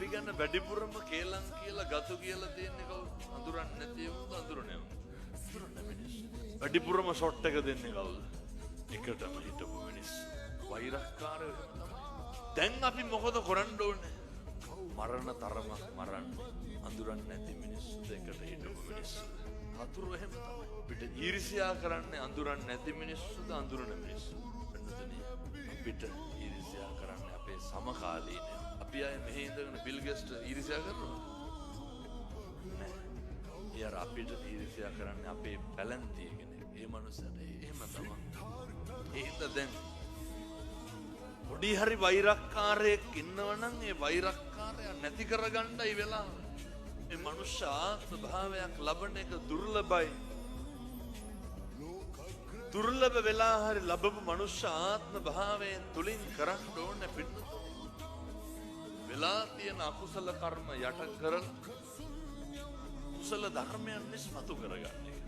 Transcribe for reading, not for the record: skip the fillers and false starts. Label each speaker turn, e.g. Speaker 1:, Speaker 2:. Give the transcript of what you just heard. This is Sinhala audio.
Speaker 1: අපි ගන්න වැඩිපුරම කේලම් කියලා ගතු කියලා තියෙන්නේ කවුද? අඳුරන්නේ නැති වුණොත් අඳුරන්නේ. අඳුරන්නේ මිනිස්සු. වැඩිපුරම ෂොට් එක දෙන්නේ කවුද? එකටම හිටපු මිනිස්සු. වෛරක්කාරයෝ තමයි. දැන් අපි මොකද කරන්න ඕනේ? මරණ තරමක් මරන්නේ. අඳුරන්නේ නැති මිනිස්සු දෙකට හිටපු මිනිස්සු. හතුරු එහෙම තමයි. අපිට ඊර්ෂ්‍යා කරන්නේ අඳුරන්නේ නැති මිනිස්සුද අඳුරන මිනිස්සු. අපිට ඊර්ෂ්‍යා කරන්නේ අපේ සමකාලීනයෝ. අපි අය මෙහි ඉඳගෙන බිල් ගේට්ස් ඊර්ෂ්‍යා කරනවා නෑ. යාර අපිට ඊර්ෂ්‍යා කරන්නේ අපේ පැලැන්තිය කෙනෙක්. ඒ මනුස්සයාට එහෙම තමයි. ඒ හින්දා දැන් පොඩි හරි වෛරක්කාරයෙක් ඉන්නවනම් ඒ වෛරක්කාරයා නැති කරගන්නයි වෙලාව. මේ මනුෂ්‍ය ආත්ම භාවයක් ලබන එක දුර්ලභයි. දුර්ලභ වෙලා හරි ලැබපු මනුෂ්‍ය ආත්ම භාවයෙන් තුලින් කරන්න ඕනේ පිටු. වෙලා තියෙන අකුසල කර්ම යට කරලා කුසල ධර්මයන් නිස්මතු කරගන්න එක.